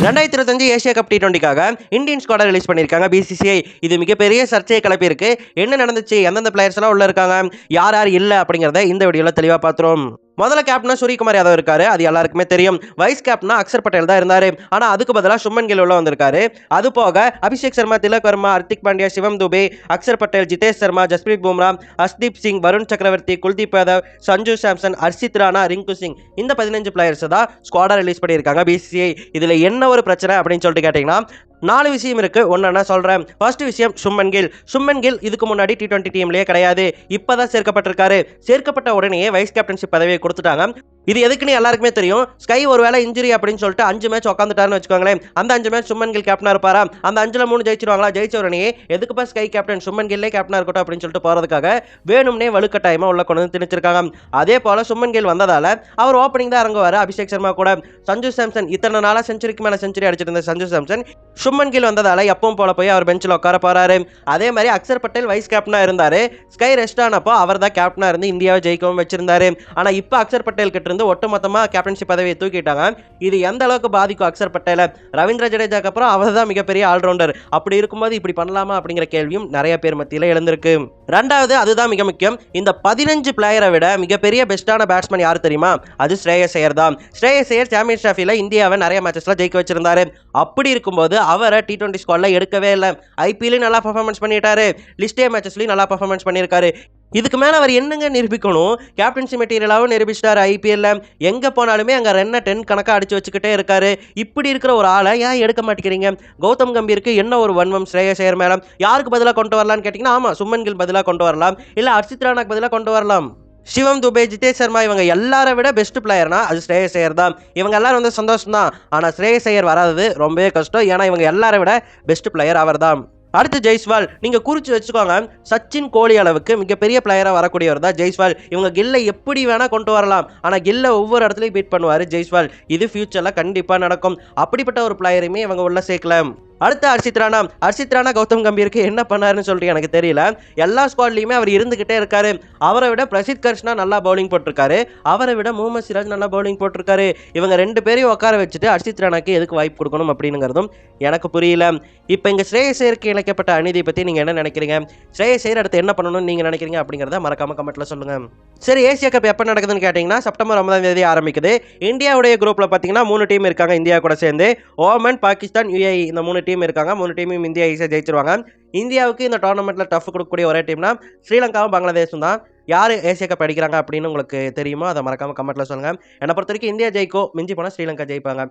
2025 Asia cup T20க்காக Indian ஸ்குவாட release பண்ணியிருக்காங்க BCCI. இது மிகப்பெரிய சர்ச்சையை கிளப்பியிருக்கு. என்ன நடந்துச்சு, எந்தெந்த பிளேயர்ஸ் எல்லாம் உள்ள இருக்காங்க, யார் யார் இல்ல அப்படிங்கறத இந்த வீடியோல தெளிவா பார்த்துரும். முதல்ல கேப்டனா சூரியகுமார் யாதவ் இருக்காரு, அது எல்லாருக்குமே தெரியும். வைஸ் கேப்டனா அக்சர் பட்டேல் தான் இருந்தாரு. ஆனா அதுக்கு பதிலா சுமன் கில் உள்ள வந்திருக்காரு. அது போக அபிஷேக் சர்மா, திலக் வர்மா, ஹர்திக் பாண்டியா, சிவம் துபே, அக்சர் பட்டேல், ஜிதேஷ் சர்மா, ஜஸ்பிரீத் பும்ரா, ஹர்ஷ்தீப் சிங், வருண் சக்கரவர்த்தி, குல்தீப் யாதவ், சஞ்சு சாம்சன், ஹர்ஷித் ராணா, ரிங்கு சிங், இந்த 15 பிளேயர்ஸ் தான் ஸ்குவாடா ரிலீஸ் பண்ணியிருக்காங்க பிசிசிஐ. இதுல என்ன ஒரு பிரச்சனை அப்படின்னு சொல்லிட்டு கேட்டீங்கன்னா 4 விஷயம் இருக்கு. ஒன்னு சொல்றேன். ஃபர்ஸ்ட் விஷயம் சுமன் கில் இதுக்கு முன்னாடி T20 டீம்லயே கிடையாது. இப்பதான் சேர்க்கப்பட்டிருக்காரு. சேர்க்கப்பட்ட உடனே வைஸ் கேப்டன்ஷிப் பதவியை கொடுத்துட்டாங்க. இது எதுக்குன்னு எல்லாருக்குமே தெரியும். ஸ்கை ஒருவேளை இன்ஜுரி அப்படின்னு சொல்லிட்டு 5 மேட்ச் உட்காந்துட்டாருன்னு வச்சுக்கோங்களேன். அந்த 5 மேட்ச் சுமன் கில் கேப்டனா இருப்பாரா? அந்த 5ல 3 ஜெயிச்சிருவாங்களா? ஜெயிச்ச உடனே எதுக்குப்பா ஸ்கை கேப்டன், சுமன் கில்லே கேப்டனா இருக்கட்டும் அப்படின்னு சொல்லிட்டு போறதுக்காக வேணும்னே வலுக்கட்டாயமா உள்ள கொண்டு வந்து திணிச்சிருக்காங்க. அதே போல சுமன் கில் வந்ததால அவர் ஓப்பனிங் தான் இறங்குவாரு. அபிஷேக் சர்மா கூட. சஞ்சு சாம்சன் இத்தனை நாளா செஞ்சுரிக்கு மேல செஞ்சுரி அடிச்சிருந்த சஞ்சு சாம்சன் சுமன் கில் வந்ததால எப்பவும் போல போய் அவர் பெஞ்சில் உட்கார போறாரு. அதே மாதிரி அக்சர் பட்டேல் வைஸ் கேப்டனா இருந்தாரு. ஸ்கை ரெஸ்ட் ஆனப்போ அவர் தான் கேப்டனா இருந்து இந்தியாவை ஜெயிக்கவும் வச்சிருந்தாரு. ஆனா இப்ப அக்சர் பட்டேல் கிட்ட இருந்து ஒட்டுமொத்தமா கேப்டன்ஷிப் பதவியை தூக்கிட்டாங்க. இது எந்த அளவுக்கு பாதிக்கும் அக்சர் பட்டேல? ரவீந்திர ஜடேஜாக்கு அப்புறம் அவர் தான் மிகப்பெரிய ஆல்ரவுண்டர். அப்படி இருக்கும்போது இப்படி பண்ணலாமா அப்படிங்கிற கேள்வியும் நிறைய பேர் மத்தியில் எழுந்திருக்கு. ரெண்டாவது, அதுதான் மிக முக்கியம். இந்த 15 பிளேயரை விட மிகப்பெரிய பெஸ்டான பேட்ஸ்மேன் யார் தெரியுமா? அது ஸ்ரேயஸ் ஐயர் தான். ஸ்ரேயஸ் ஐயர் சாம்பியன்ஸ் டிராஃபில இந்தியாவை நிறைய மேட்சஸ்ல ஜெயிக்க வச்சிருந்தாரு. அப்படி இருக்கும்போது அவரை T20 ஸ்குவாட்ல எடுக்கவே இல்லை. ஐபிஎல்லையும் நல்லா பர்ஃபார்மன்ஸ் பண்ணிட்டாரு. லிஸ்டே மேட்சஸ்லயும் நல்லா பர்ஃபார்மன்ஸ் பண்ணியிருக்காரு. இதுக்கு மேல அவர் என்னங்க நிரூபிக்கணும்? கேப்டன்சி மெட்டீரியலாவும் நிரூபிச்சிட்டாரு. ஐபிஎல்ல எங்க போனாலுமே அங்க ரன்னை 10 கணக்கா அடிச்சு வச்சுக்கிட்டே இருக்காரு. இப்படி இருக்கிற ஒரு ஆளை ஏன் எடுக்க மாட்டேங்கிறீங்க? கௌதம் கம்பீருக்கு என்ன ஒரு வன்மம் ஸ்ரேயஸ் ஐயர் மேல? யாருக்கு பதிலாக கொண்டு வரலாம்னு கேட்டீங்கன்னா, ஆமா, சுமன் கில் பதிலாக கொண்டு வரலாம், இல்ல ஹர்ஷித் ராணாக்கு பதிலாக கொண்டு வரலாம். சிவம் துபே, ஜிதேஷ் சர்மா, இவங்க எல்லாரை விட பெஸ்ட் பிளேயர்னா அது ஸ்ரேயஸ் ஐயர் தான். இவங்க எல்லாரும் வந்து சந்தோஷம் தான். ஆனா ஸ்ரேயஸ் ஐயர் வராதது ரொம்பவே கஷ்டம். ஏன்னா இவங்க எல்லாரை விட பெஸ்ட் பிளேயர் அவர் தான். அடுத்து ஜெய்ஸ்வால். நீங்க குறிச்சு வச்சுக்கோங்க, சச்சின், கோலி அளவுக்கு மிகப்பெரிய பிளேயரா வரக்கூடியவர் தான் ஜெய்ஸ்வால். இவங்க கில்லை எப்படி வேணா கொண்டு வரலாம். ஆனா கில்லை ஒவ்வொரு இடத்துலையும் பீட் பண்ணுவாரு ஜெய்ஸ்வால். இது ஃபியூச்சர்ல கண்டிப்பா நடக்கும். அப்படிப்பட்ட ஒரு பிளேயருமே இவங்க உள்ள சேர்க்கல. அடுத்து ஹர்ஷித் ராணா கௌதம் கம்பீருக்கு என்ன பண்ணாருன்னு சொல்லிட்டு எனக்கு தெரியல. எல்லா ஸ்குவாட்லையுமே அவர் இருந்துகிட்டே இருக்காரு. அவரை விட பிரசித் கிருஷ்ணா நல்லா பவுலிங் போட்டிருக்காரு. அவரை விட முகமது சிராஜ் நல்லா பவுலிங் போட்டிருக்காரு. இவங்க 2 பேரையும் உட்கார வச்சுட்டு ஹர்ஷித் ராணாக்கு எதுக்கு வாய்ப்பு கொடுக்கணும் அப்படிங்கிறதும் எனக்கு புரியல. இப்போ இங்க ஸ்ரேயஸ் ஐயருக்கு இழைக்கப்பட்ட அநீதி பத்தி நீங்க என்ன நினைக்கிறீங்க? ஸ்ரேயஸ் ஐயர் அடுத்து என்ன பண்ணணும்னு நீங்க நினைக்கிறீங்க அப்படிங்கிறத மறக்காம கமெண்ட்ல சொல்லுங்க. சரி, ஏசியா கப் எப்போ நடக்குதுன்னு கேட்டீங்கன்னா செப்டம்பர் 9ஆம் தேதி ஆரம்பிக்குது. இந்தியாவுடைய குரூப்ல பார்த்தீங்கன்னா 3 டீம் இருக்காங்க. இந்தியா கூட சேர்ந்து ஓமன், பாகிஸ்தான், UAE இந்த 3 டீம் இருக்காங்க. 3 டீமும் இந்தியா ஈஸியாக ஜெயிச்சிருவாங்க. இந்தியாவுக்கு இந்த டோர்னமெண்ட்ல டஃப் கொடுக்கக்கூடிய ஒரே டீம்னா ஸ்ரீலங்காவும் பங்களாதேஷும் தான். யார் ஏசியா கப் அடிக்கிறாங்க அப்படின்னு உங்களுக்கு தெரியுமோ அதை மறக்காம கமெண்ட்ல சொல்லுங்க. என்னை பொறுத்த வரைக்கும் இந்தியா ஜெயிக்கும், மிஞ்சி போனால் ஸ்ரீலங்கா ஜெயிப்பாங்க.